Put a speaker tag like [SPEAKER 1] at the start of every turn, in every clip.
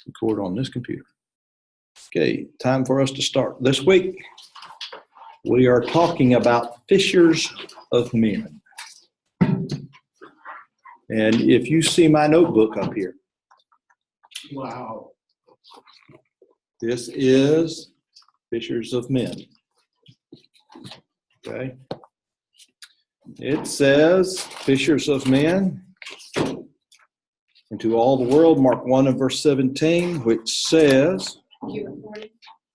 [SPEAKER 1] record on this computer. Okay, time for us to start. This week, we are talking about fishers of men. And if you see my notebook up here, wow, this is fishers of men. Okay. It says, fishers of men, into all the world, Mark 1 and verse 17, which says,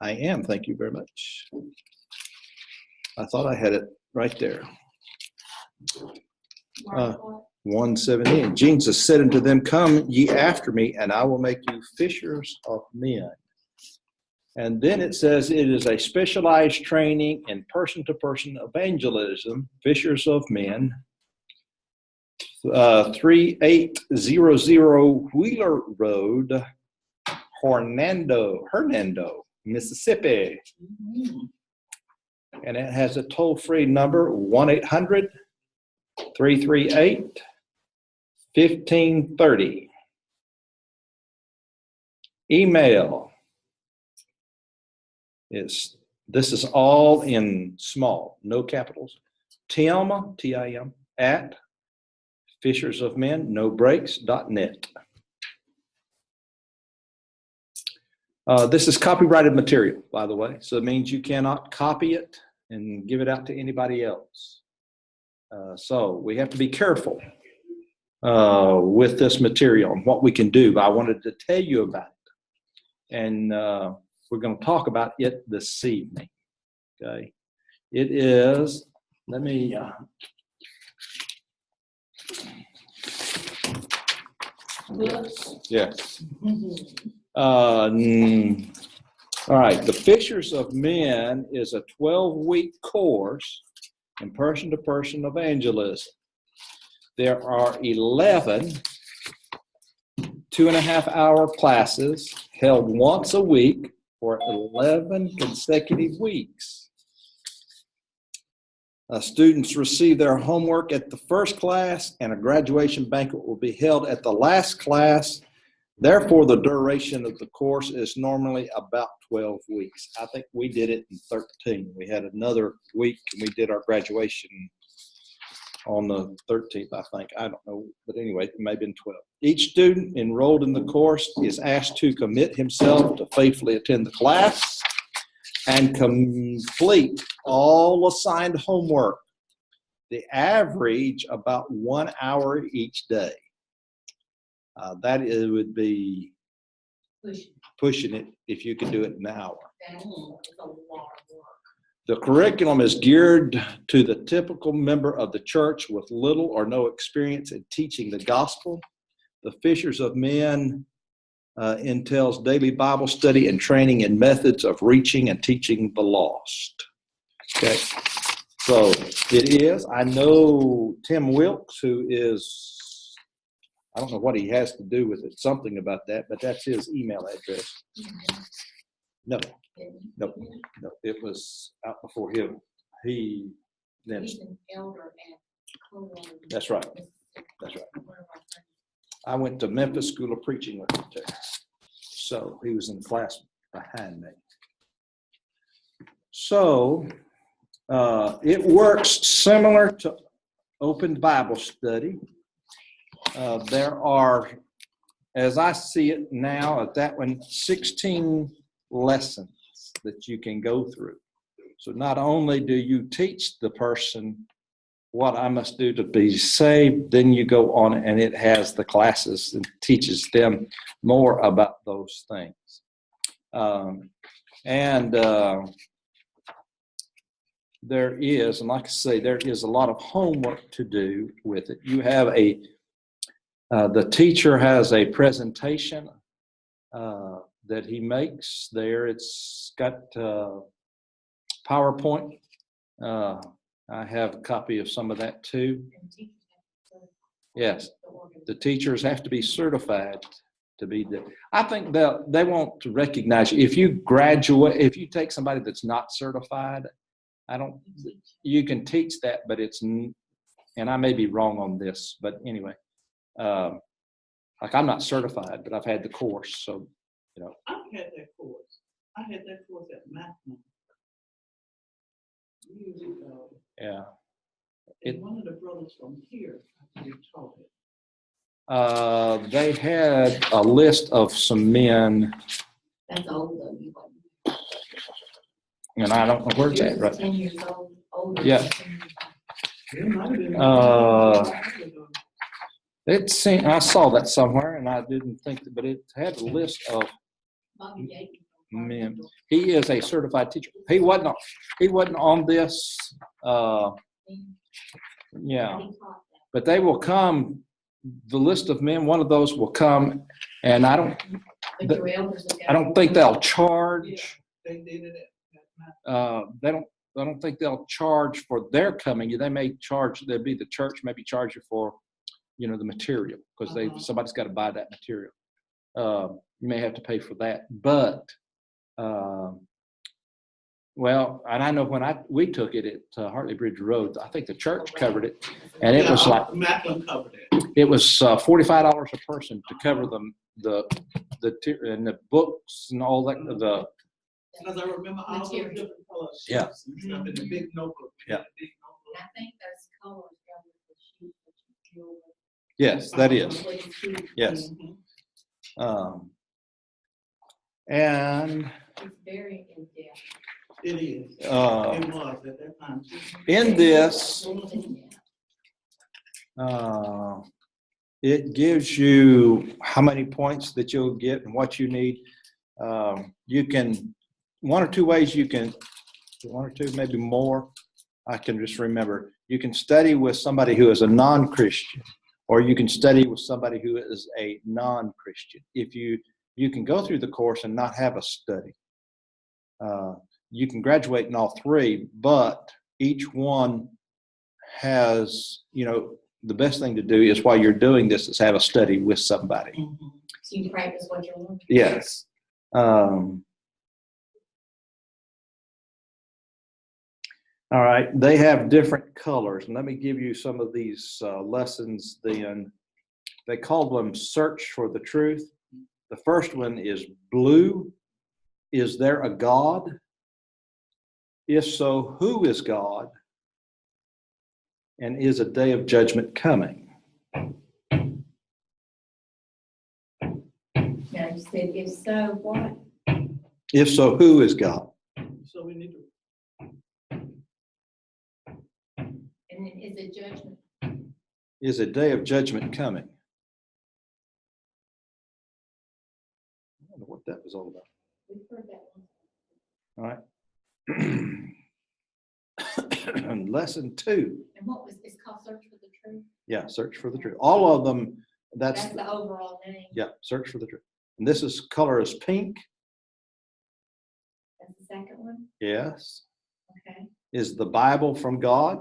[SPEAKER 1] I am, thank you very much. I thought I had it right there. 1:17. Jesus said unto them, Come ye after me, and I will make you fishers of men. And then it says it is a specialized training in person-to-person evangelism, fishers of men. 3800 Wheeler Road, Hernando, Mississippi. And it has a toll-free number, 1-800-338-1530. Email is, this is all in small, no capitals. Tim, T-I-M, at fishersofmen.net. This is copyrighted material, by the way, so it means you cannot copy it and give it out to anybody else. So we have to be careful with this material and what we can do. But I wanted to tell you about it, and we're going to talk about it this evening. Okay, it is. Let me. Yes. All right. The Fishers of Men is a 12-week course in person-to-person evangelism. There are 11 2.5-hour classes held once a week for 11 consecutive weeks. Students receive their homework at the first class, and a graduation banquet will be held at the last class. Therefore, the duration of the course is normally about 12 weeks. I think we did it in 13. We had another week, and we did our graduation on the 13th, I think. I don't know, but anyway, it may have been 12. Each student enrolled in the course is asked to commit himself to faithfully attend the class and complete all assigned homework. The average about 1 hour each day. That would be pushing it if you could do it in an hour. The curriculum is geared to the typical member of the church with little or no experience in teaching the gospel. The Fishers of Men entails daily Bible study and training in methods of reaching and teaching the lost. Okay, so it is. I know Tim Wilkes, who is, I don't know what he has to do with it, something about that, but that's his email address. No, it was out before him. He's an elder at. That's right. I went to Memphis School of Preaching with him there. So he was in the class behind me. So it works similar to Open Bible Study. There are, as I see it now, at that one, 16 lessons that you can go through. So not only do you teach the person what I must do to be saved, then you go on and it has the classes and teaches them more about those things. There is, and like I say, there is a lot of homework to do with it. You have the teacher has a presentation that he makes there. It's got PowerPoint. I have a copy of some of that too. Yes, the teachers have to be certified to be there. I think they want to recognize you. If you graduate, if you take somebody that's not certified, you can teach that, but it's, and I may be wrong on this, but anyway, like I'm not certified, but I've had the course, so You know.
[SPEAKER 2] I've had that course. I had that course at Macklin years ago.
[SPEAKER 1] Yeah.
[SPEAKER 2] And one of the brothers from here actually taught it.
[SPEAKER 1] They had a list of some men.
[SPEAKER 3] That's old though. You
[SPEAKER 1] And I don't know where it's at right
[SPEAKER 3] 10 years old. Older.
[SPEAKER 1] Yeah.
[SPEAKER 2] It might have been
[SPEAKER 1] I saw that somewhere, and I didn't think that, but it had a list of men. He is a certified teacher. He wasn't on this. Yeah, but they will come. The list of men. One of those will come, and I don't think they'll charge.
[SPEAKER 2] Yeah, they did it
[SPEAKER 1] I don't think they'll charge for their coming. They may charge. There'll be the church maybe charge you for, the material, because somebody's got to buy that material. You may have to pay for that, but well, and I know when we took it at Hartley Bridge Road, I think the church covered it, and it was like
[SPEAKER 2] Macklin covered it.
[SPEAKER 1] It was $45 a person to cover the and the books and all that.
[SPEAKER 2] Because I remember all those different colors.
[SPEAKER 1] Yeah.
[SPEAKER 2] And stuff in the big notebook.
[SPEAKER 1] Yeah.
[SPEAKER 3] I think those colors go with the sheet that you feel.
[SPEAKER 1] Yes, that is. Yes. And
[SPEAKER 3] It's very in-depth.
[SPEAKER 2] It is. It was at that time.
[SPEAKER 1] in this, it gives you how many points that you'll get and what you need. You can, one or two, maybe more. I can just remember. You can study with somebody who is a non-Christian, or you can study with somebody who is a non-Christian. If you can go through the course and not have a study. You can graduate in all three, but each one has, the best thing to do is while you're doing this is have a study with somebody.
[SPEAKER 3] Mm-hmm. So you practice what you're learning.
[SPEAKER 1] Yes. All right. They have different colors. And let me give you some of these lessons then. They call them Search for the Truth. The first one is blue. Is there a God? If so, who is God? And is a day of judgment coming?
[SPEAKER 3] Now you said, if so, what?
[SPEAKER 1] If so, who is God?
[SPEAKER 2] So we need to.
[SPEAKER 3] And then is it judgment?
[SPEAKER 1] Is a day of judgment coming? I don't know what that was all about.
[SPEAKER 3] We've heard that one.
[SPEAKER 1] All right. And lesson 2.
[SPEAKER 3] And what was it's called? Search for the Truth?
[SPEAKER 1] Yeah, Search for the Truth. All of them,
[SPEAKER 3] That's the overall name.
[SPEAKER 1] Yeah, Search for the Truth. And this color is pink.
[SPEAKER 3] That's the second one?
[SPEAKER 1] Yes.
[SPEAKER 3] Okay.
[SPEAKER 1] Is the Bible from God?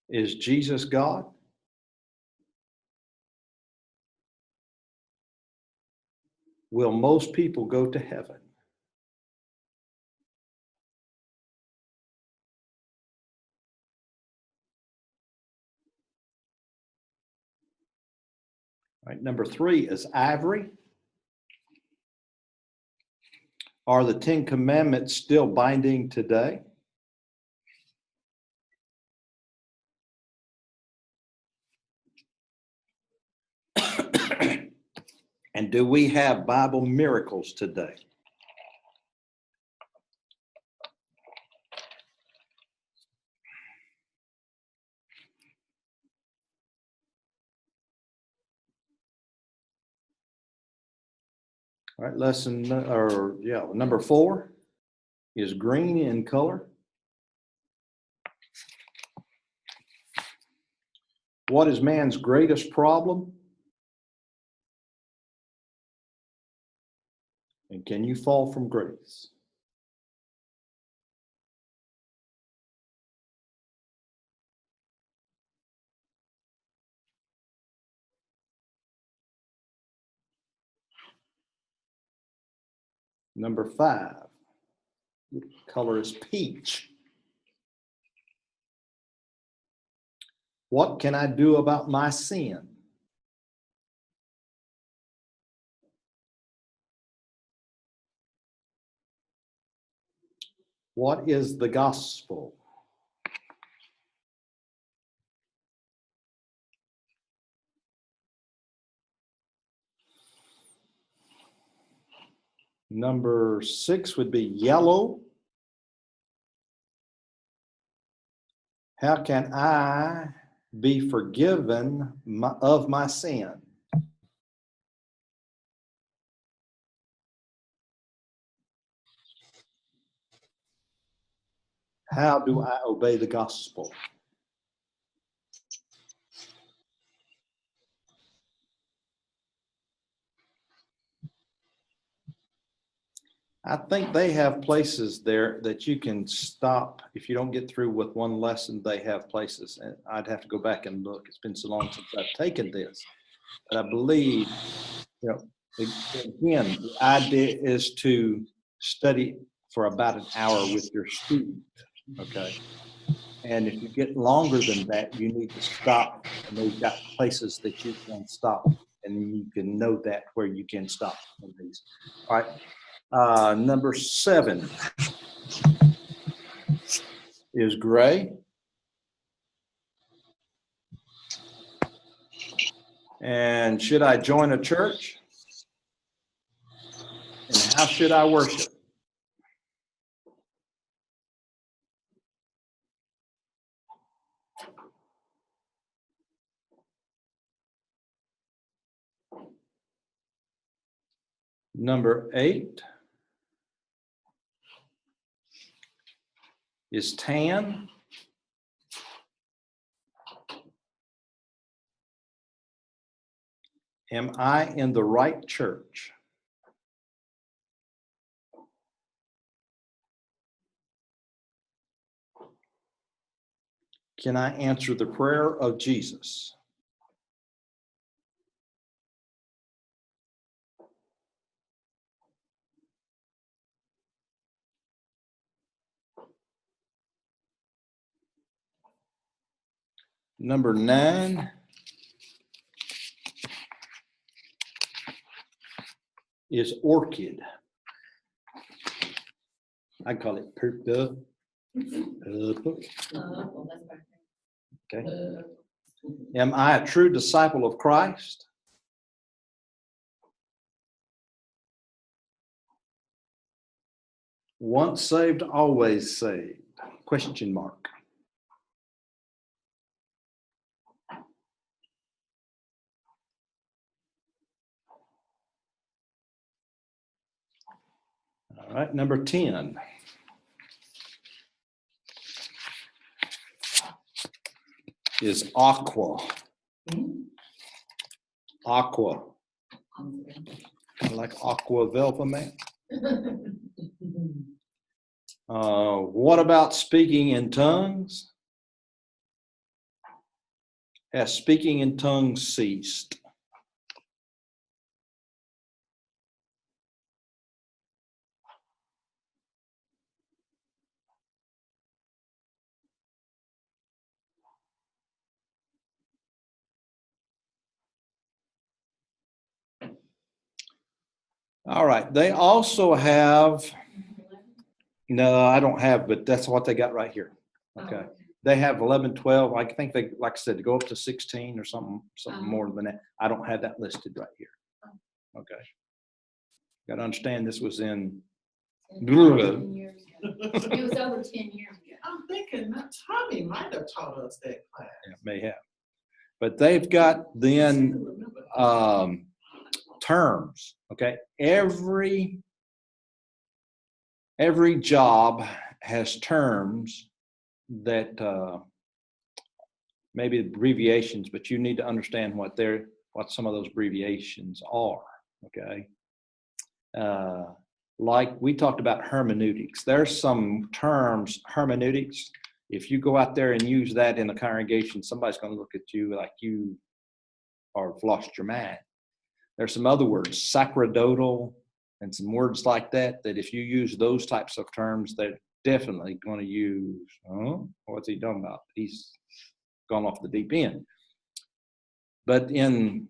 [SPEAKER 1] Is Jesus God? Will most people go to heaven? All right, number 3 is ivory. Are the 10 Commandments still binding today? And do we have Bible miracles today? All right, number 4 is green in color. What is man's greatest problem? And can you fall from grace? Number 5, the color is peach. What can I do about my sin? What is the gospel? Number 6 would be yellow. How can I be forgiven of my sin? How do I obey the gospel? I think they have places there that you can stop. If you don't get through with one lesson, they have places. And I'd have to go back and look. It's been so long since I've taken this. But I believe, again, the idea is to study for about an hour with your student, okay? And if you get longer than that, you need to stop. And they've got places that you can stop. And you can know that where you can stop on these. All right. Number 7 is gray. And should I join a church? And how should I worship? Number 8 is tan. Am I in the right church? Can I answer the prayer of Jesus? Number 9 is orchid. I call it purple.
[SPEAKER 3] Well, that's back
[SPEAKER 1] Okay.
[SPEAKER 3] there.
[SPEAKER 1] Am I a true disciple of Christ? Once saved, always saved? Question mark. All right, number 10 is aqua. Aqua. Like aqua velva, man. What about speaking in tongues? Has speaking in tongues ceased? All right. They also have, no, I don't have, but that's what they got right here. Okay. They have 11, 12. I think they, like I said, to go up to 16 or something more than that. I don't have that listed right here. Okay. Got to understand this was in.
[SPEAKER 3] 10 years ago. It was over 10 years ago.
[SPEAKER 2] I'm thinking that Tommy might have taught us that class.
[SPEAKER 1] Yeah, may have. But they've got then terms. Okay. Every job has terms that maybe abbreviations, but you need to understand what some of those abbreviations are. Okay. Like we talked about hermeneutics. There's some terms, hermeneutics. If you go out there and use that in a congregation, somebody's going to look at you like you are lost your mind. There's some other words, sacerdotal, and some words like that, that if you use those types of terms, they're definitely going to use, what's he talking about? gone off the deep end. But in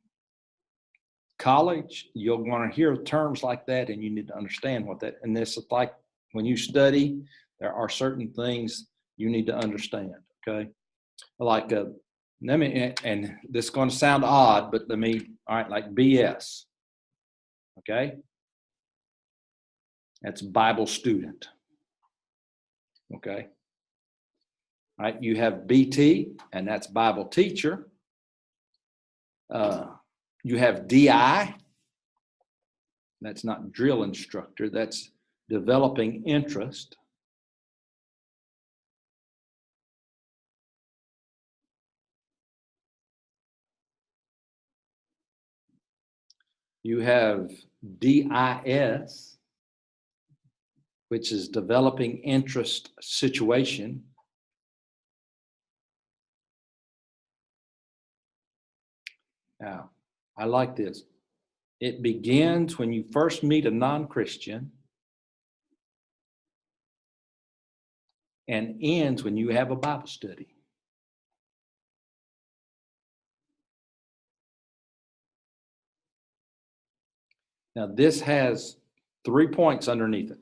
[SPEAKER 1] college, you'll want to hear terms like that, and you need to understand what that. And this is like when you study, there are certain things you need to understand. Okay, like let me, and this is going to sound odd, but let me. All right, like BS. Okay, that's Bible student. Okay. All right, you have BT, and that's Bible teacher. You have DI, that's not drill instructor, that's developing interest. You have DIS, which is developing interest situation. Now, I like this. It begins when you first meet a non-Christian and ends when you have a Bible study. Now, this has 3 points underneath it.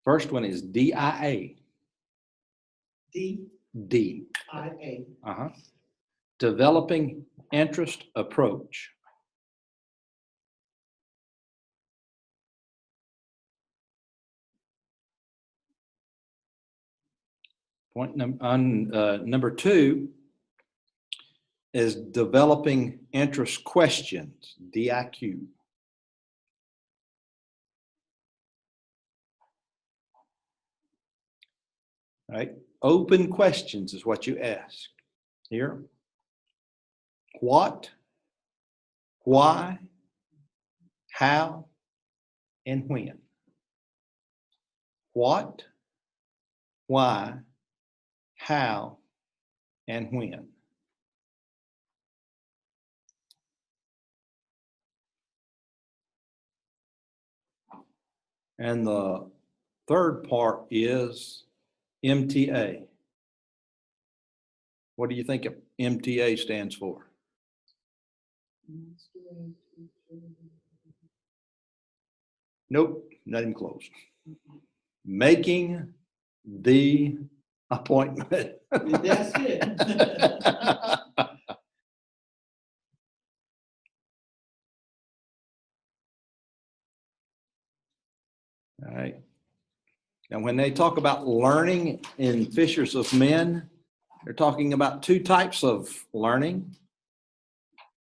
[SPEAKER 1] First one is DIA.
[SPEAKER 2] D-I-A.
[SPEAKER 1] D. Developing interest approach. Point number 2 is developing interest questions, DIQ. Right? Open questions is what you ask. Here. What, why, how, and when. What, why, how, and when. And the third part is MTA. What do you think MTA stands for? Nope, not even close. Making the appointment.
[SPEAKER 2] That's it.
[SPEAKER 1] All right. And when they talk about learning in Fishers of Men, they're talking about 2 types of learning,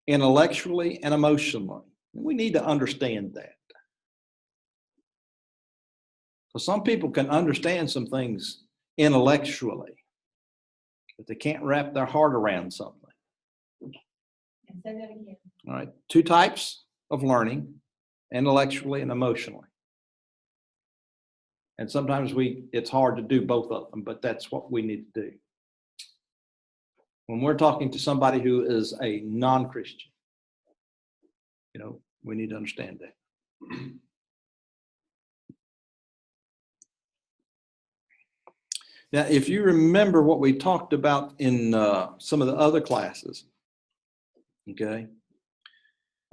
[SPEAKER 1] intellectually and emotionally. And we need to understand that. So some people can understand some things intellectually, but they can't wrap their heart around something.
[SPEAKER 3] And say that again.
[SPEAKER 1] All right. 2 types of learning, intellectually and emotionally. And sometimes it's hard to do both of them, but that's what we need to do. When we're talking to somebody who is a non-Christian, we need to understand that. Now, if you remember what we talked about in some of the other classes, okay,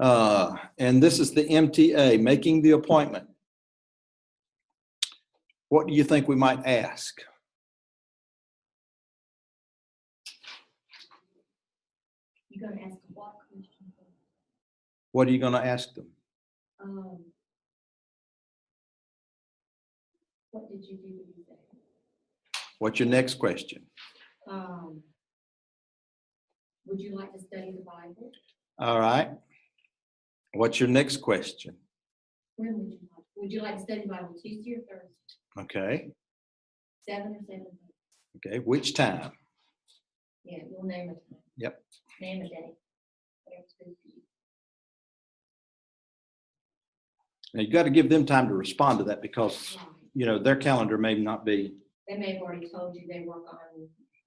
[SPEAKER 1] and this is the MTA, making the appointment. What do you think we might ask?
[SPEAKER 3] You're going to ask a what question?
[SPEAKER 1] What are you going to ask them?
[SPEAKER 3] What did you do today?
[SPEAKER 1] What's your next question?
[SPEAKER 3] Would you like to study the Bible?
[SPEAKER 1] All right. What's your next question?
[SPEAKER 3] When would you like to study the Bible, Tuesday or Thursday?
[SPEAKER 1] Okay.
[SPEAKER 3] 7 or 7:30?
[SPEAKER 1] Okay. Which time?
[SPEAKER 3] Yeah, you'll name a time.
[SPEAKER 1] Yep.
[SPEAKER 3] Name a day. Whatever's good for you.
[SPEAKER 1] Now you got to give them time to respond to that because
[SPEAKER 3] Right.
[SPEAKER 1] their calendar may not be.
[SPEAKER 3] They may have already told you they work on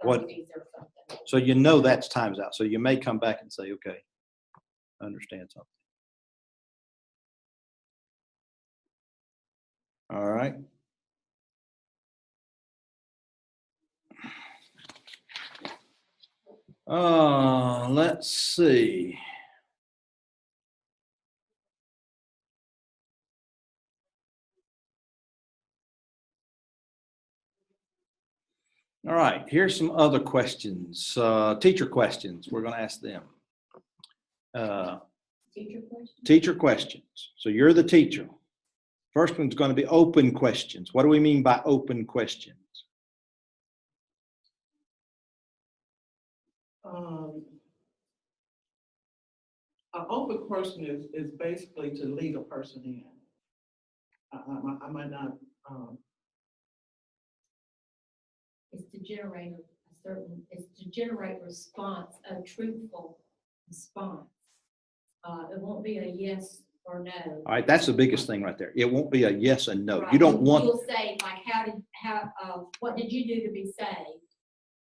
[SPEAKER 1] What?
[SPEAKER 3] Thursdays or something.
[SPEAKER 1] So that's time's out. So you may come back and say, okay, I understand something. All right. Let's see. All right, here's some other questions, teacher questions. We're going to ask them.
[SPEAKER 3] Teacher question?
[SPEAKER 1] Teacher questions. So you're the teacher. First one's going to be open questions. What do we mean by open questions?
[SPEAKER 2] An open question is basically to lead a person in. I might not,
[SPEAKER 3] It's to generate it's to generate response, a truthful response. It won't be a yes or no.
[SPEAKER 1] All right, that's the biggest thing right there. It won't be a yes and no.
[SPEAKER 3] Right.
[SPEAKER 1] You don't want.
[SPEAKER 3] You'll say, like, what did you do to be saved?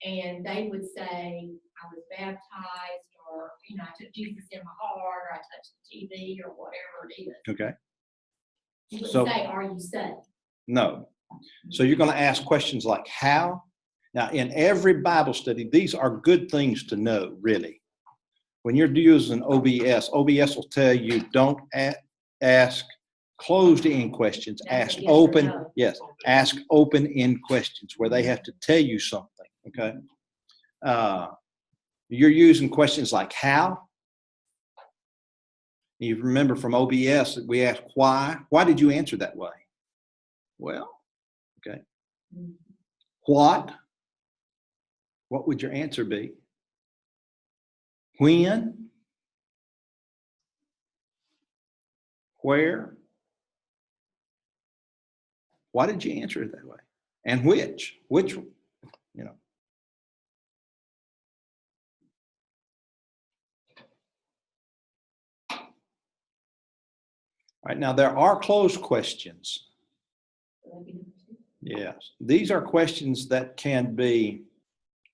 [SPEAKER 3] And they would say, I was baptized, or, I took Jesus in my heart, or I touched the TV, or whatever it is.
[SPEAKER 1] Okay.
[SPEAKER 3] You wouldn't
[SPEAKER 1] So-
[SPEAKER 3] say, are you saved?
[SPEAKER 1] No. So you're going to ask questions like how? Now, in every Bible study, these are good things to know, really. When you're using OBS will tell you don't ask closed-end questions.
[SPEAKER 3] That's
[SPEAKER 1] Ask
[SPEAKER 3] a yes or
[SPEAKER 1] open,
[SPEAKER 3] no.
[SPEAKER 1] yes, ask open-end questions where they have to tell you something, okay? You're using questions like how. You remember from OBS that we asked why. Why did you answer that way? Well, okay.
[SPEAKER 3] Mhm.
[SPEAKER 1] What? What would your answer be? When? Where? Why did you answer it that way? And which? Which, All right, now there are closed questions. Yes, these are questions that can be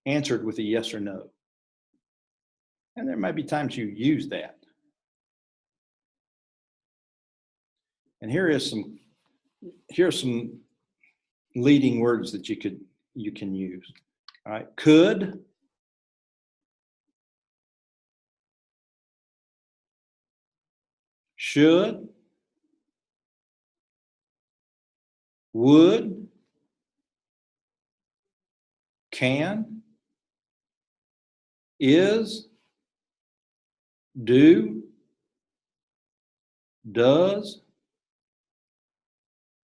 [SPEAKER 1] answered with a yes or no. And there may be times you use that. And here's some leading words that you can use. All right, could, should, would, can, is, do, does,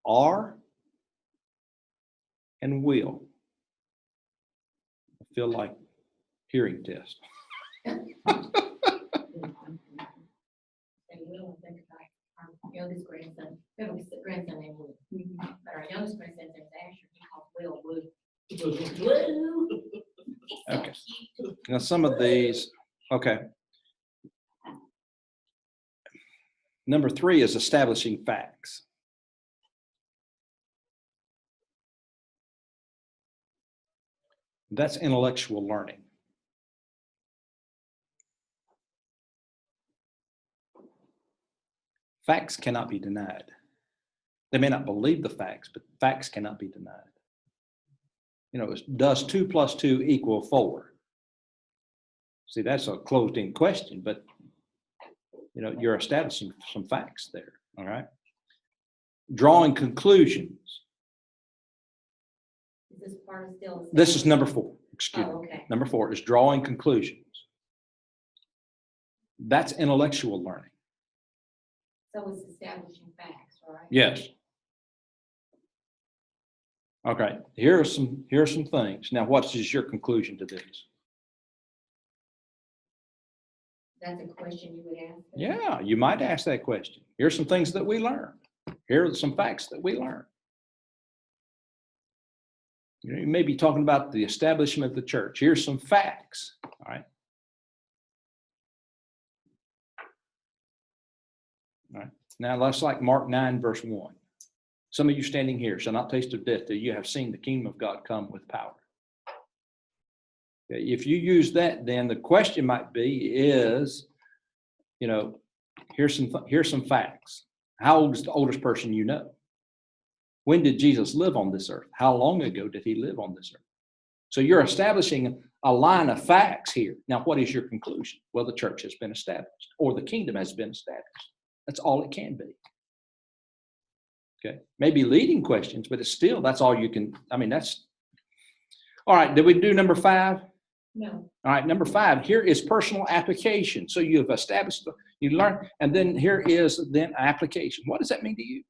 [SPEAKER 1] are, and will. I feel like hearing test.
[SPEAKER 3] Say Will, and think about our youngest grandson. We have a grandson named Will. But our youngest grandson's name is Asher. He calls Will Wood. Woo. He's so
[SPEAKER 1] Okay.
[SPEAKER 3] cute.
[SPEAKER 1] Now some of these, okay. Number 3 is establishing facts. That's intellectual learning. Facts cannot be denied. They may not believe the facts, but facts cannot be denied. Does 2 + 2 equal 4? See, that's a closed-end question, but you're establishing some facts there. All right. Drawing conclusions.
[SPEAKER 3] Is this part of still?
[SPEAKER 1] This is number 4. Excuse me.
[SPEAKER 3] Okay.
[SPEAKER 1] Number 4 is drawing conclusions. That's intellectual learning.
[SPEAKER 3] So it's establishing facts, right?
[SPEAKER 1] Yes. Okay. Here are some things. Now, what is your conclusion to these?
[SPEAKER 3] That's a question you would ask them?
[SPEAKER 1] Yeah, you might ask that question. Here's some things that we learned. Here are some facts that we learned. You may be talking about the establishment of the church. Here's some facts. All right. All right. Now let's like Mark 9, verse 1. Some of you standing here shall not taste of death till you have seen the kingdom of God come with power. Okay, if you use that, then the question might be is, here's some facts. How old is the oldest person you know? When did Jesus live on this earth? How long ago did he live on this earth?
[SPEAKER 4] So you're establishing a line of facts here. Now, what is your conclusion? Well, the church has been established, or the kingdom has been established. That's all it can be. Okay, maybe leading questions, but it's still, that's all you can, I mean, that's, all right, did we do number 5?
[SPEAKER 3] No.
[SPEAKER 4] All right, number 5, here is personal application. So you've established, you learn, and then here is then application. What does that mean to you?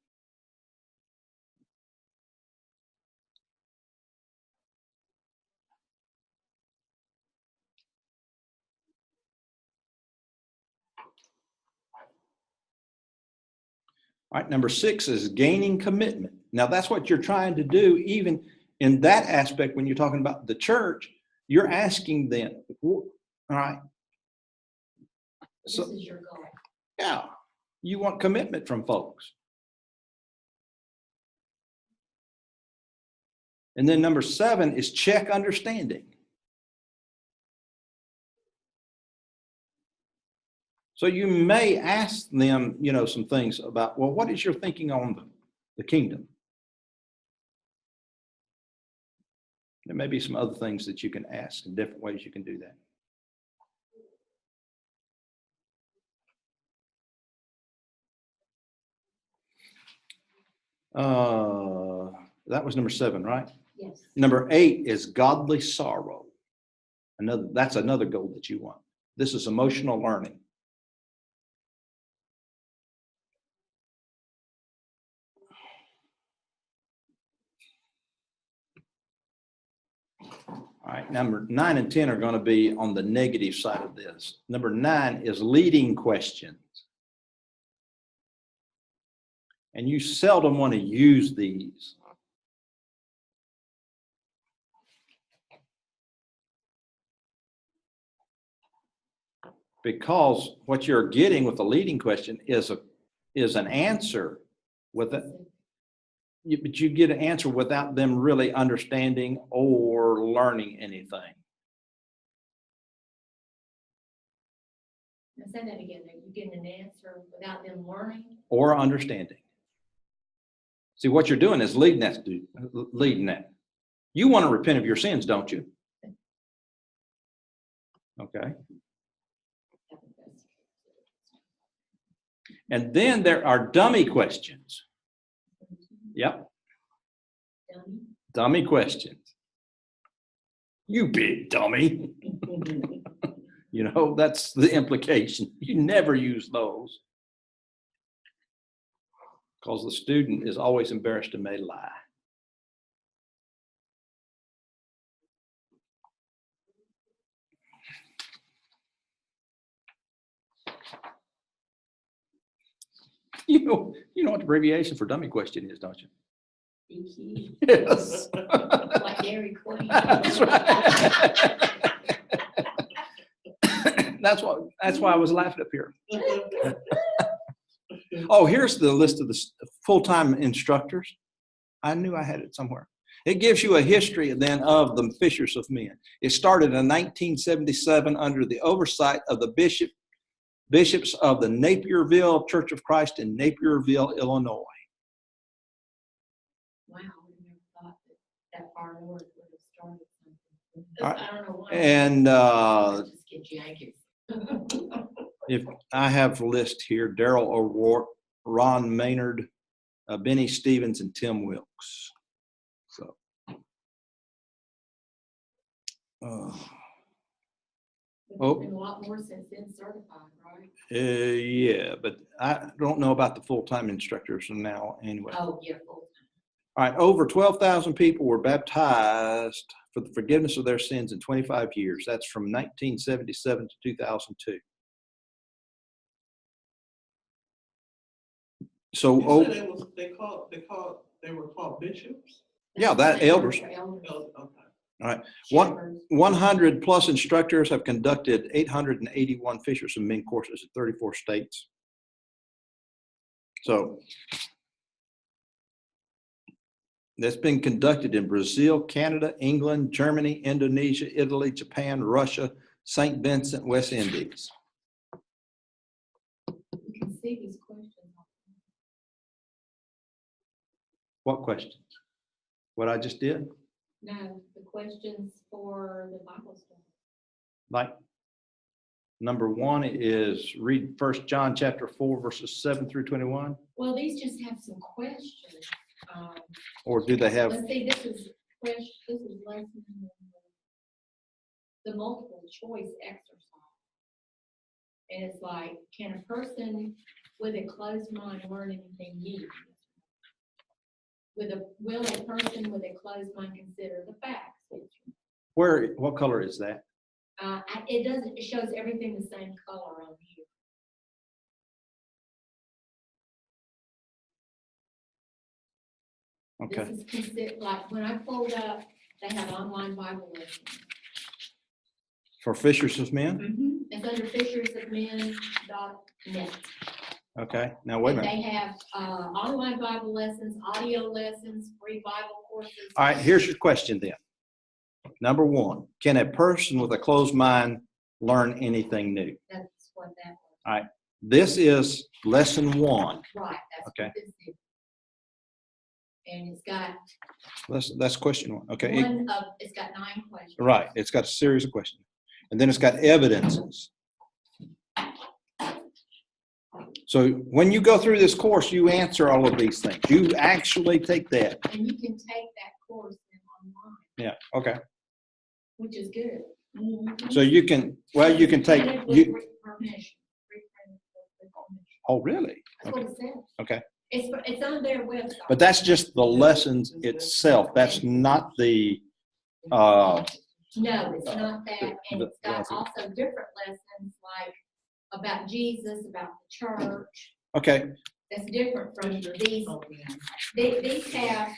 [SPEAKER 4] All right, number 6 is gaining commitment. Now that's what you're trying to do, even in that aspect when you're talking about the church, you're asking them, all right.
[SPEAKER 3] This
[SPEAKER 4] So,
[SPEAKER 3] is your goal.
[SPEAKER 4] yeah, you want commitment from folks. And then number 7 is check understanding. So you may ask them, you know, some things about, well, what is your thinking on the kingdom? There may be some other things that you can ask in different ways you can do that. That was number 7, right?
[SPEAKER 3] Yes.
[SPEAKER 4] Number 8 is godly sorrow. That's another goal that you want. This is emotional learning. All right, number 9 and 10 are going to be on the negative side of this. Number 9 is leading questions. And you seldom want to use these. Because what you're getting with the leading question is an answer with it. But you get an answer without them really understanding or learning anything.
[SPEAKER 3] Now say that again. You getting an answer without them learning?
[SPEAKER 4] Or understanding. See, what you're doing is leading that. You want to repent of your sins, don't you? Okay. And then there are dummy questions. Yep. Dummy questions. You big dummy. You know, that's the implication. You never use those. Because the student is always embarrassed to may lie. You know what the abbreviation for dummy question is, don't you?
[SPEAKER 3] DQ.
[SPEAKER 4] Yes.
[SPEAKER 3] Like Dairy Queen.
[SPEAKER 4] That's right. That's why I was laughing up here. Oh, here's the list of the full-time instructors. I knew I had it somewhere. It gives you a history then of the fishers of men. It started in 1977 under the oversight of the bishops of the Napierville Church of Christ in Napierville, Illinois.
[SPEAKER 3] Wow, I never thought that far north would have started something.
[SPEAKER 4] All right.
[SPEAKER 3] I don't know why.
[SPEAKER 4] And
[SPEAKER 3] Just get Yankees.
[SPEAKER 4] if I have a list here, Daryl O'Rourke, Ron Maynard, Benny Stevens, and Tim Wilkes. So,
[SPEAKER 3] There's been a lot more since then certified, right?
[SPEAKER 4] yeah, but I don't know about the full-time instructors now anyway.
[SPEAKER 3] Oh, yeah, full
[SPEAKER 4] All right, over 12,000 people were baptized for the forgiveness of their sins in 25 years. That's from 1977 to 2002. So,
[SPEAKER 2] You said they were called bishops?
[SPEAKER 4] yeah, that elders.
[SPEAKER 2] Okay.
[SPEAKER 4] All right, 100 plus instructors have conducted 881 fishers and men courses in 34 states. So that's been conducted in Brazil, Canada, England, Germany, Indonesia, Italy, Japan, Russia, St. Vincent, West Indies.
[SPEAKER 3] You can see these questions.
[SPEAKER 4] What questions? What I just did?
[SPEAKER 3] No, the questions for the Bible study?
[SPEAKER 4] Like, number one is read 1 John chapter 4, verses 7 through 21.
[SPEAKER 3] Well, these just have some questions.
[SPEAKER 4] Or do they have,
[SPEAKER 3] Let's see, this is lesson, the multiple choice exercise. And it's like, can a person with a closed mind learn anything new? Will a person with a closed mind consider the facts?
[SPEAKER 4] what color is that?
[SPEAKER 3] It shows everything the same color on here.
[SPEAKER 4] Okay.
[SPEAKER 3] This is considered, like, when I pulled up, they have online Bible lessons.
[SPEAKER 4] For fishers of men?
[SPEAKER 3] It's under fishersofmen.net.
[SPEAKER 4] Okay. Now, wait a
[SPEAKER 3] And
[SPEAKER 4] minute.
[SPEAKER 3] they have online Bible lessons, audio lessons, free Bible courses.
[SPEAKER 4] All right, here's your question then. Number one, can a person with a closed mind learn anything new?
[SPEAKER 3] That's what that was.
[SPEAKER 4] All right. This is lesson 1.
[SPEAKER 3] Right, that's
[SPEAKER 4] Okay.
[SPEAKER 3] what this is. And it's got
[SPEAKER 4] That's question 1. Okay.
[SPEAKER 3] it's got 9 questions.
[SPEAKER 4] Right. It's got a series of questions. And then it's got evidences. So when you go through this course, you answer all of these things. You actually take that.
[SPEAKER 3] And you can take that course online,
[SPEAKER 4] Yeah. Okay.
[SPEAKER 3] which is good.
[SPEAKER 4] So you can take
[SPEAKER 3] Printed with
[SPEAKER 4] you.
[SPEAKER 3] permission. Reprinted with permission.
[SPEAKER 4] Oh, really?
[SPEAKER 3] That's
[SPEAKER 4] Okay.
[SPEAKER 3] what it says.
[SPEAKER 4] Okay.
[SPEAKER 3] It's on their website.
[SPEAKER 4] But that's just the lessons itself. That's not the.
[SPEAKER 3] No, it's not that, and
[SPEAKER 4] the-
[SPEAKER 3] it's got also different lessons, like about Jesus, about the church.
[SPEAKER 4] Okay.
[SPEAKER 3] That's different from these. These have,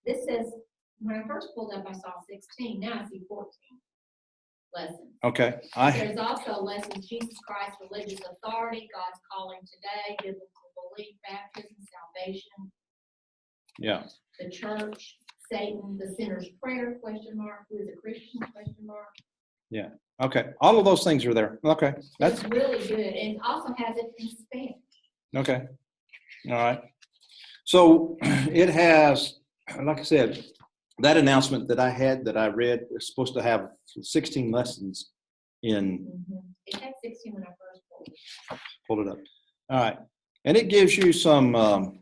[SPEAKER 3] this says, when I first pulled up, I saw 16, now I see 14 lessons.
[SPEAKER 4] Okay.
[SPEAKER 3] There's also lessons, Jesus Christ, religious authority, God's calling today, biblical belief, baptism, salvation,
[SPEAKER 4] Yeah.
[SPEAKER 3] the church, Satan, the sinner's prayer, question mark, who is a Christian, question mark.
[SPEAKER 4] Yeah. Okay. All of those things are there. Okay.
[SPEAKER 3] It's really good, and it also has it in Spanish.
[SPEAKER 4] Okay. All right. So it has, like I said, that announcement that I read is supposed to have 16 lessons in.
[SPEAKER 3] It had 16 when I first pulled it.
[SPEAKER 4] Pulled it up. All right. And it gives you some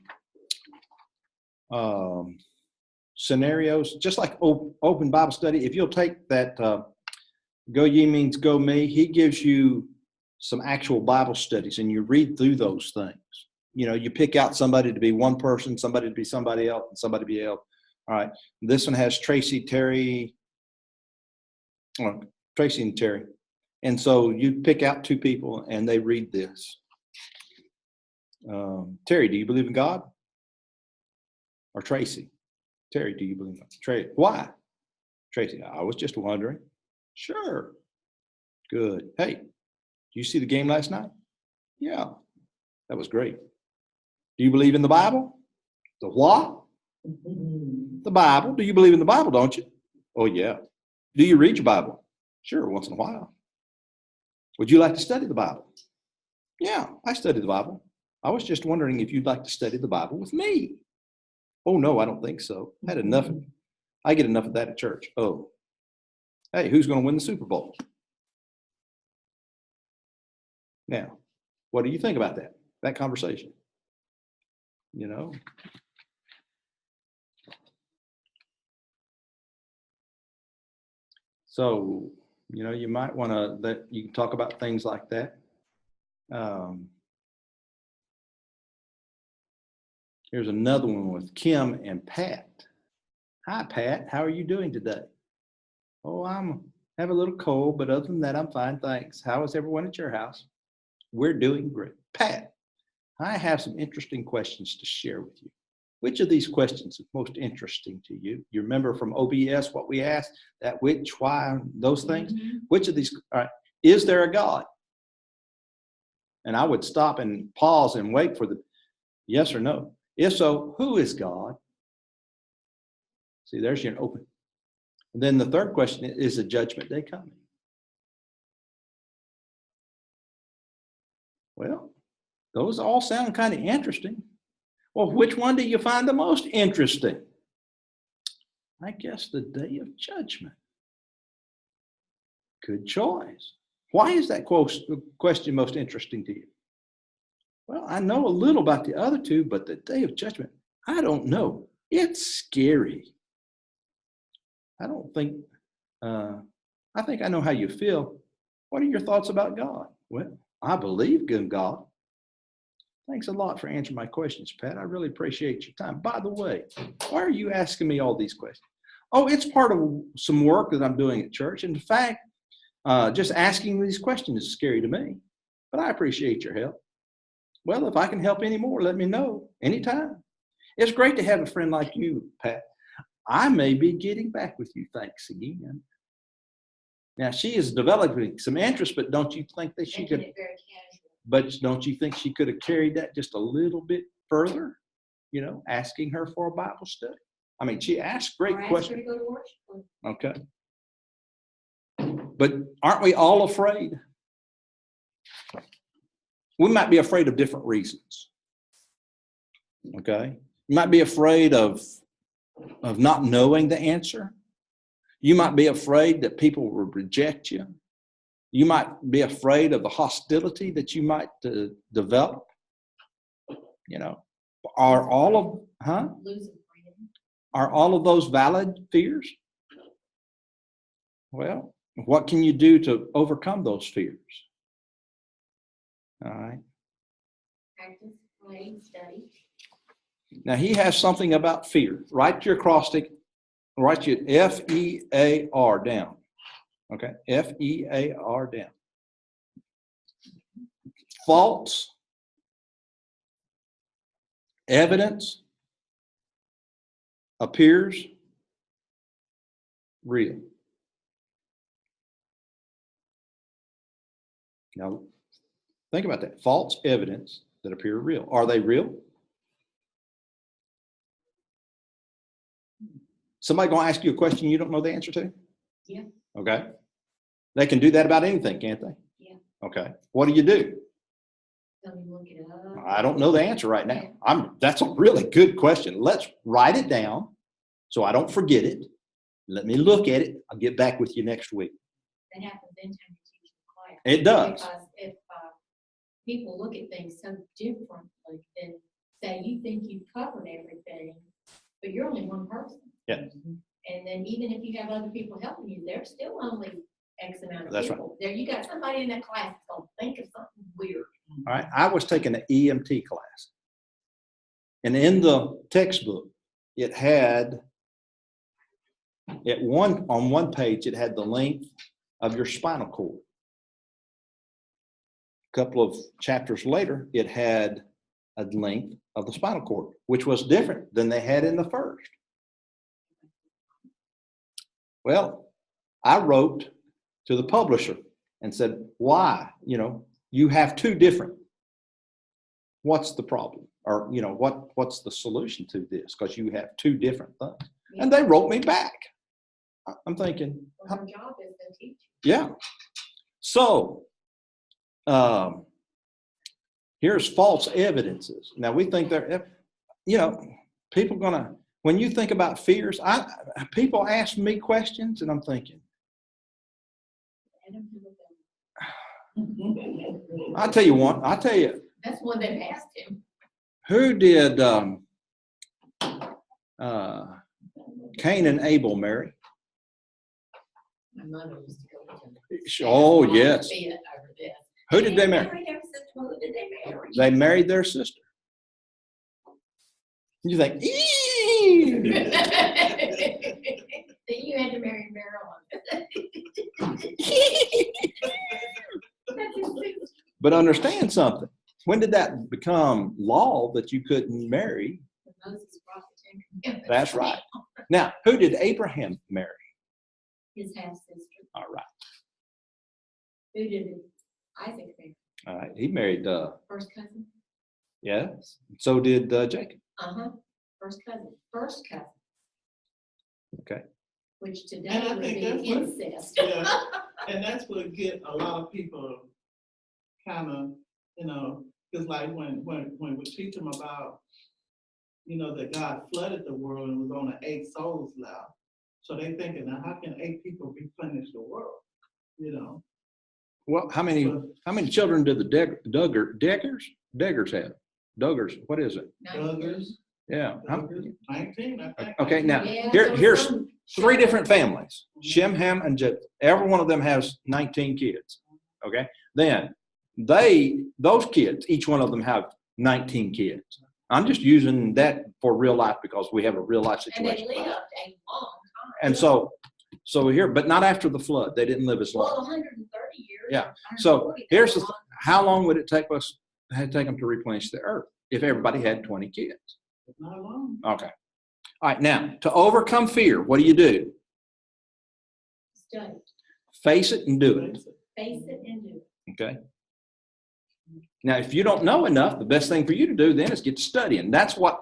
[SPEAKER 4] scenarios, just like open Bible study. If you'll take that Go Ye means Go Me, he gives you some actual Bible studies and you read through those things. You know, you pick out somebody to be one person, somebody to be somebody else, and somebody to be else. All right. This one has Tracy and Terry. And so you pick out 2 people and they read this. Terry, do you believe in God? Or Tracy? Terry, do you believe in God? Tracy, why? Tracy, I was just wondering. Sure. Good. Hey, did you see the game last night? Yeah, that was great. Do you believe in the Bible? The what? The Bible. Do you believe in the Bible, don't you? Oh, yeah. Do you read your Bible? Sure, once in a while. Would you like to study the Bible? Yeah, I study the Bible. I was just wondering if you'd like to study the Bible with me. Oh, no, I don't think so. I get enough of that at church. Oh, hey, who's going to win the Super Bowl? Now, what do you think about that conversation? You know? So, you know, you might want to, you can talk about things like that. Here's another one with Kim and Pat. Hi, Pat. How are you doing today? Oh, have a little cold, but other than that, I'm fine, thanks. How is everyone at your house? We're doing great. Pat, I have some interesting questions to share with you. Which of these questions is most interesting to you? You remember from OBS what we asked? That which, why, those things? Which of these, all right, is there a God? And I would stop and pause and wait for the yes or no. If so, who is God? See, there's your open. And then the third question is the judgment day coming? Well, those all sound kind of interesting. Well, which one do you find the most interesting? I guess the day of judgment. Good choice. Why is that question most interesting to you? Well, I know a little about the other two, but the day of judgment, I don't know. It's scary. I don't think, I think I know how you feel. What are your thoughts about God? Well, I believe in God. Thanks a lot for answering my questions, Pat. I really appreciate your time. By the way, why are you asking me all these questions? Oh, it's part of some work that I'm doing at church. In fact, just asking these questions is scary to me, but I appreciate your help. Well, if I can help any more, let me know anytime. It's great to have a friend like you, Pat. I may be getting back with you. Thanks again. Now, she is developing some interest, but don't you think that she could?
[SPEAKER 3] Making it very casual.
[SPEAKER 4] But don't you think she could have carried that just a little bit further? You know, asking her for a Bible study. I mean, she asked great
[SPEAKER 3] Or ask her
[SPEAKER 4] questions.
[SPEAKER 3] to go to worship.
[SPEAKER 4] Okay. But aren't we all afraid? We might be afraid of different reasons. Okay. You might be afraid of not knowing the answer. You might be afraid that people will reject you. You might be afraid of the hostility that you might develop. You know, are all of those valid fears? Well, what can you do to overcome those fears? All right.
[SPEAKER 3] Practice, play, study.
[SPEAKER 4] Now he has something about fear. Write your acrostic. Write your F-E-A-R down. Okay, F-E-A-R down. False evidence appears real. Now, think about that. False evidence that appear real. Are they real? Somebody going to ask you a question you don't know the answer to?
[SPEAKER 3] Yeah.
[SPEAKER 4] Okay. They can do that about anything, can't they?
[SPEAKER 3] Yeah.
[SPEAKER 4] Okay. What do you do?
[SPEAKER 3] Let me look it up.
[SPEAKER 4] I don't know the answer right now. That's a really good question. Let's write it down so I don't forget it. Let me look at it. I'll get back with you next week.
[SPEAKER 3] That happens anytime you teach a class.
[SPEAKER 4] It does.
[SPEAKER 3] Because if people look at things so differently, then say you think you've covered everything, but you're only one person.
[SPEAKER 4] Yeah.
[SPEAKER 3] And then even if you have other people helping you, there's still only X amount of
[SPEAKER 4] That's
[SPEAKER 3] people. There, you got somebody in that class that's gonna think of something weird.
[SPEAKER 4] All right. I was taking an EMT class. And in the textbook, it had on one page, it had the length of your spinal cord. A couple of chapters later, it had a length of the spinal cord, which was different than they had in the first. Well, I wrote to the publisher and said, why? You know, you have two different. What's the problem? Or, you know, what's the solution to this? Because you have two different things.
[SPEAKER 3] Yeah.
[SPEAKER 4] And they wrote me back. I'm thinking,
[SPEAKER 3] Well, her job is to teach.
[SPEAKER 4] yeah. So here's false evidences. Now we think people gonna, when you think about fears, people ask me questions and I'm thinking, I'll tell you.
[SPEAKER 3] That's one they've asked him.
[SPEAKER 4] Who did Cain and Abel marry?
[SPEAKER 3] My mother used to go to.
[SPEAKER 4] Oh, yes.
[SPEAKER 3] Over this.
[SPEAKER 4] Who did they marry?
[SPEAKER 3] Their sister. Who did they marry?
[SPEAKER 4] They married their sister. You think,
[SPEAKER 3] Then you had to marry Marilyn. That's his sister.
[SPEAKER 4] but understand something. When did that become law that you couldn't marry?
[SPEAKER 3] Moses brought the Ten Commandments.
[SPEAKER 4] That's right. Now, who did Abraham marry?
[SPEAKER 3] His half sister.
[SPEAKER 4] All right.
[SPEAKER 3] Who did Isaac marry?
[SPEAKER 4] All right. He married,
[SPEAKER 3] First cousin.
[SPEAKER 4] yes. So did Jacob.
[SPEAKER 3] First cousin. First cousin.
[SPEAKER 4] Okay.
[SPEAKER 3] Which
[SPEAKER 2] And
[SPEAKER 3] today
[SPEAKER 2] I
[SPEAKER 3] would
[SPEAKER 2] think
[SPEAKER 3] be
[SPEAKER 2] that's what-
[SPEAKER 3] incest.
[SPEAKER 2] Yeah, and that's what get a lot of people kind of, because like when we teach them about, that God flooded the world and was only 8 souls left, So they thinking, now how can 8 people replenish the world? You know?
[SPEAKER 4] Well, how many children did the Deggers have? Duggars, what is it?
[SPEAKER 2] Others,
[SPEAKER 4] Yeah.
[SPEAKER 2] 19, I think.
[SPEAKER 4] Okay, now,
[SPEAKER 3] Yeah,
[SPEAKER 4] here's
[SPEAKER 3] some-
[SPEAKER 4] 3 different families. Shem, Ham, and Japheth. Every one of them has 19 kids. Okay? Then those kids, each one of them have 19 kids. I'm just using that for real life because we have a real life
[SPEAKER 3] And they
[SPEAKER 4] situation.
[SPEAKER 3] lived a long time.
[SPEAKER 4] And so here, but not after the flood. They didn't live as long.
[SPEAKER 3] Well, 130 years.
[SPEAKER 4] Yeah.
[SPEAKER 3] 140,
[SPEAKER 4] So here's
[SPEAKER 3] that's a long
[SPEAKER 4] how long would it take them to replenish the earth if everybody had 20 kids?
[SPEAKER 2] Not long.
[SPEAKER 4] Okay. All right. Now, to overcome fear, what do?
[SPEAKER 3] Study.
[SPEAKER 4] Face it and do it.
[SPEAKER 3] Face it and do it.
[SPEAKER 4] Okay. Now, if you don't know enough, the best thing for you to do then is get to studying. That's what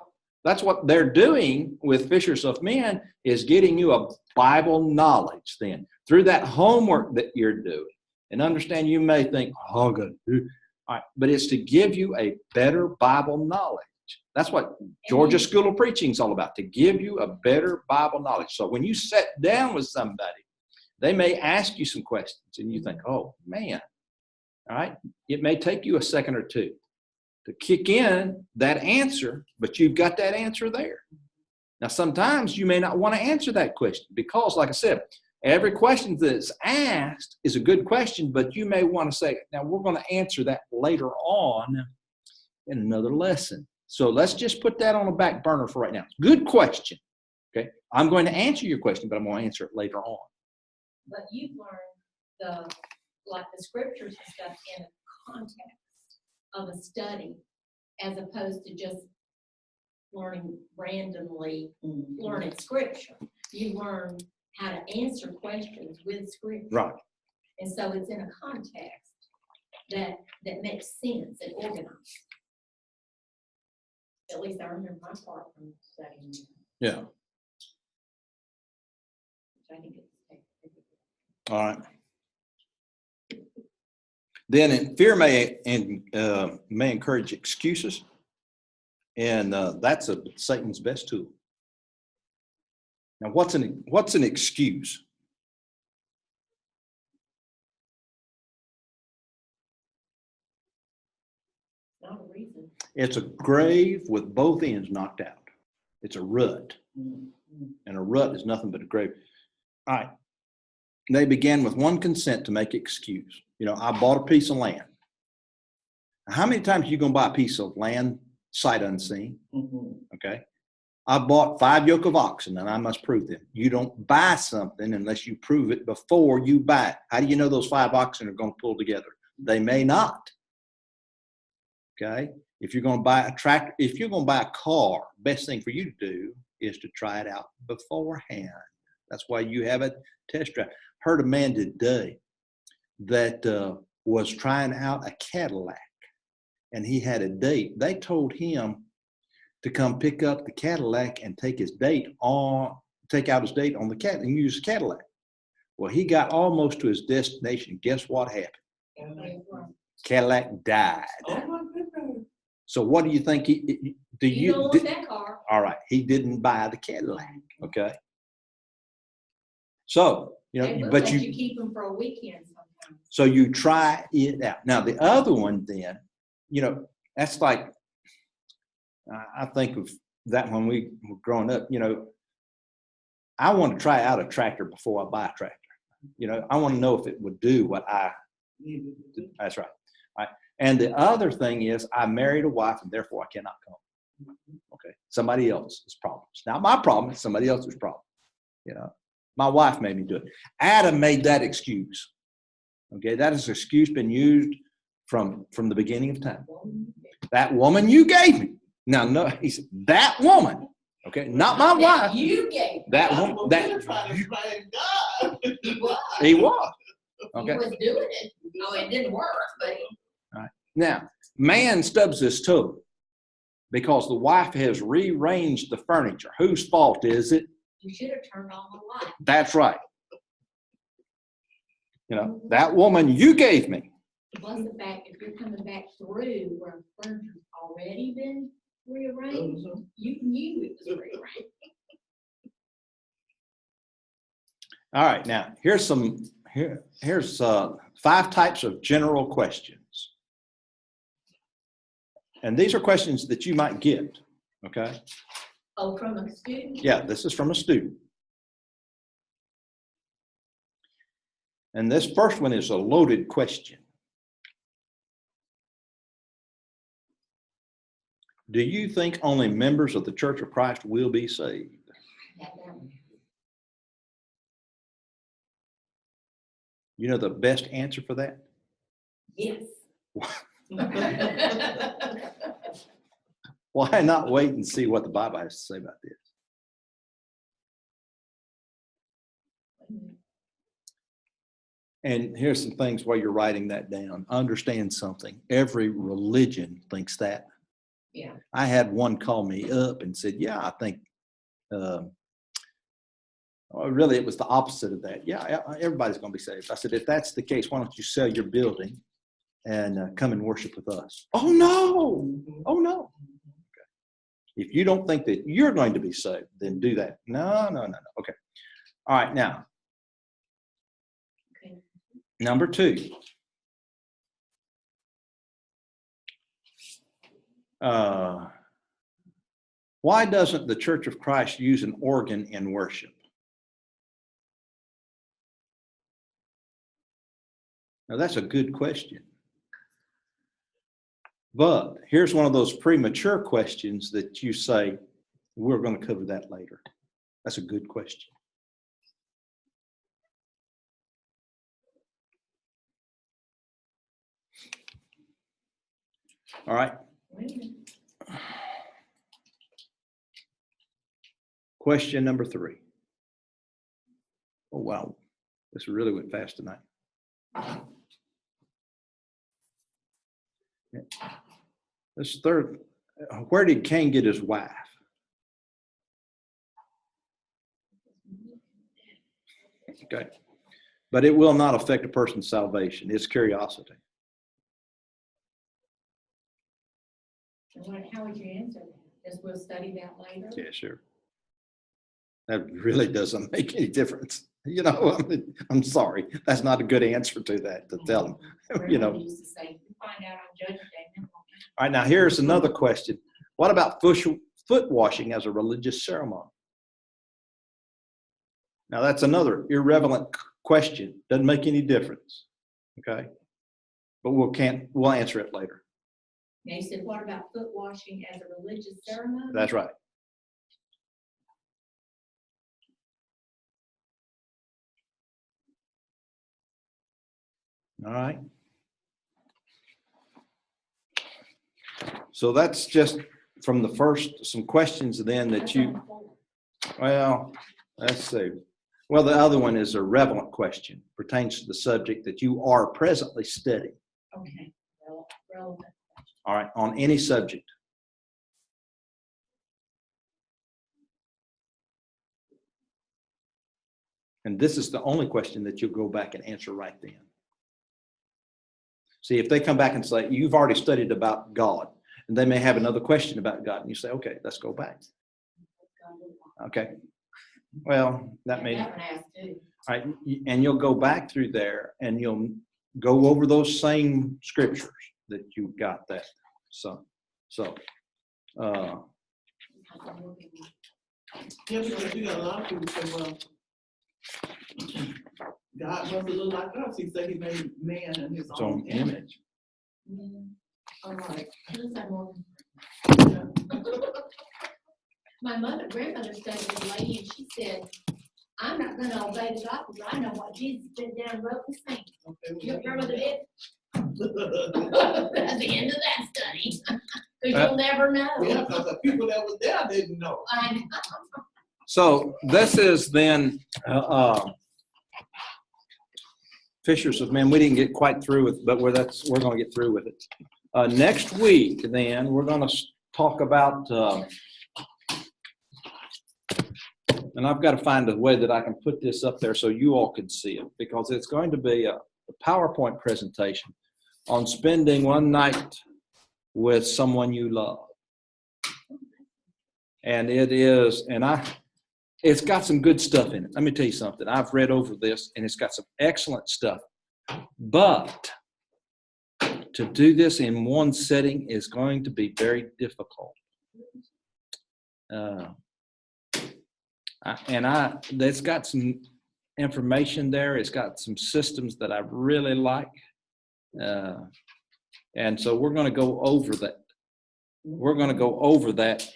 [SPEAKER 4] they're doing with Fishers of Men, is getting you a Bible knowledge then through that homework that you're doing. And understand, you may think, oh, good. All right, but it's to give you a better Bible knowledge. That's what Georgia School of Preaching is all about, to give you a better Bible knowledge. So when you sit down with somebody, they may ask you some questions and you think, oh, man. All right. It may take you a second or two to kick in that answer, but you've got that answer there. Now, sometimes you may not want to answer that question because, like I said, every question that's asked is a good question, but you may want to say, now we're going to answer that later on in another lesson. So let's just put that on a back burner for right now. Good question. Okay. I'm going to answer your question, but I'm going to answer it later on.
[SPEAKER 3] But you've learned the scriptures and stuff in a context of a study, as opposed to just learning randomly, learning scripture. You learn how to answer questions with scripture.
[SPEAKER 4] Right.
[SPEAKER 3] And so it's in a context that makes sense and organized. At least I remember my part from studying.
[SPEAKER 4] Yeah.
[SPEAKER 3] Which I think it's
[SPEAKER 4] All right. Then fear may encourage excuses, and that's Satan's best tool. Now, what's an excuse?
[SPEAKER 3] not a reason.
[SPEAKER 4] It's a grave with both ends knocked out. It's a rut, and a rut is nothing but a grave. All right. They began with one consent to make excuse. I bought a piece of land. How many times are you going to buy a piece of land sight unseen? Okay. I bought 5 yoke of oxen and I must prove them. You don't buy something unless you prove it before you buy it. How do you know those 5 oxen are going to pull together? They may not. Okay. If you're going to buy a tractor, if you're going to buy a car, best thing for you to do is to try it out beforehand. That's why you have a test drive. Heard a man today that was trying out a Cadillac, and he had a date. They told him to come pick up the Cadillac and take out his date on the Cadillac and use the Cadillac. Well, he got almost to his destination. Guess what happened? Cadillac died. So what do you think
[SPEAKER 3] You don't want that car.
[SPEAKER 4] All right, he didn't buy the Cadillac. Okay. So
[SPEAKER 3] They will
[SPEAKER 4] but
[SPEAKER 3] let you keep them for a weekend sometimes.
[SPEAKER 4] So you try it out. Now the other one, then, that's like, I think of that when we were growing up. I want to try out a tractor before I buy a tractor. I want to know if it would do what I. That's right. All right. And the other thing is, I married a wife, and therefore I cannot come. Okay. Somebody else's problem. It's not my problem. It's somebody else's problem. My wife made me do it. Adam made that excuse. Okay. That is an excuse been used from the beginning of time. That woman you gave me. Now, no, he said, that woman. Okay. Not my wife.
[SPEAKER 3] You gave.
[SPEAKER 4] That woman. He was. Okay.
[SPEAKER 3] He was doing it. Oh, it didn't work, but.
[SPEAKER 4] All right. Now, man stubs his toe because the wife has rearranged the furniture. Whose fault is it?
[SPEAKER 3] You should have turned on the light.
[SPEAKER 4] That's right. That woman you gave me.
[SPEAKER 3] Plus the fact, if you're coming back through where furniture's already been rearranged, you knew it was rearranged.
[SPEAKER 4] All right, now here's 5 types of general questions. And these are questions that you might get, okay?
[SPEAKER 3] Oh, from a student?
[SPEAKER 4] Yeah, this is from a student. And this first one is a loaded question. Do you think only members of the Church of Christ will be saved? You know the best answer for that?
[SPEAKER 3] Yes.
[SPEAKER 4] Why not wait and see what the Bible has to say about this? And here's some things while you're writing that down. Understand something. Every religion thinks that.
[SPEAKER 3] Yeah.
[SPEAKER 4] I had one call me up and said, yeah, I think, really it was the opposite of that. Yeah, everybody's going to be saved. I said, if that's the case, why don't you sell your building and come and worship with us? Oh, no. Oh, no. Okay. If you don't think that you're going to be saved, then do that. No. Okay. All right, now.
[SPEAKER 3] Okay.
[SPEAKER 4] Number 2. Why doesn't the Church of Christ use an organ in worship? Now, that's a good question. But here's one of those premature questions that you say, we're going to cover that later. That's a good question. All right. Question number 3. Oh, wow. This really went fast tonight. This third, where did Cain get his wife? Okay. But it will not affect a person's salvation. It's curiosity.
[SPEAKER 3] How would you answer that? Just we'll study that later?
[SPEAKER 4] Yeah, sure. That really doesn't make any difference. You know, I'm sorry. That's not a good answer to that, to tell them, you know.
[SPEAKER 3] Used to say, find out on Judgment Day.
[SPEAKER 4] All right, now here's another question. What about foot washing as a religious ceremony? Now that's another irrelevant question. Doesn't make any difference. Okay. But we'll answer it later.
[SPEAKER 3] Now you said, what about foot washing as a religious ceremony?
[SPEAKER 4] That's right. All right. So that's just from the first, some questions then that you, well, let's see. Well, the other one is a relevant question, pertains to the subject that you are presently studying.
[SPEAKER 3] Okay, relevant.
[SPEAKER 4] All right, on any subject. And this is the only question that you'll go back and answer right then. See, if they come back and say, you've already studied about God, and they may have another question about God, and you say, okay, let's go back. Okay. Well, that means, all right, and you'll go back through there and you'll go over those same scriptures that you got that. So,
[SPEAKER 2] yeah, because you got a lot of people say, well, God must look like us. He said he made man in his own image.
[SPEAKER 3] Yeah. All right. My grandmother studied with a lady, and she said, I'm not going to obey the gospel, but I know what Jesus did down and wrote in the sand. Your grandmother did? That's the end of that study. Because you'll never know.
[SPEAKER 2] Yeah, because the people that was there didn't know.
[SPEAKER 3] I know.
[SPEAKER 4] so this is then Fishers of Men. We didn't get quite through with, but we're going to get through with it. Next week, then, we're going to talk about, and I've got to find a way that I can put this up there so you all can see it, because it's going to be a PowerPoint presentation on spending one night with someone you love. And it is, and it's got some good stuff in it. Let me tell you something. I've read over this, and it's got some excellent stuff. But to do this in one setting is going to be very difficult. That's got some information there. It's got some systems that I really like. And so we're going to go over that. We're going to go over that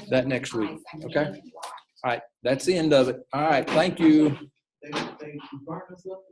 [SPEAKER 4] that next week. Okay. All right. That's the end of it. All right. Thank you.
[SPEAKER 2] They burned us up.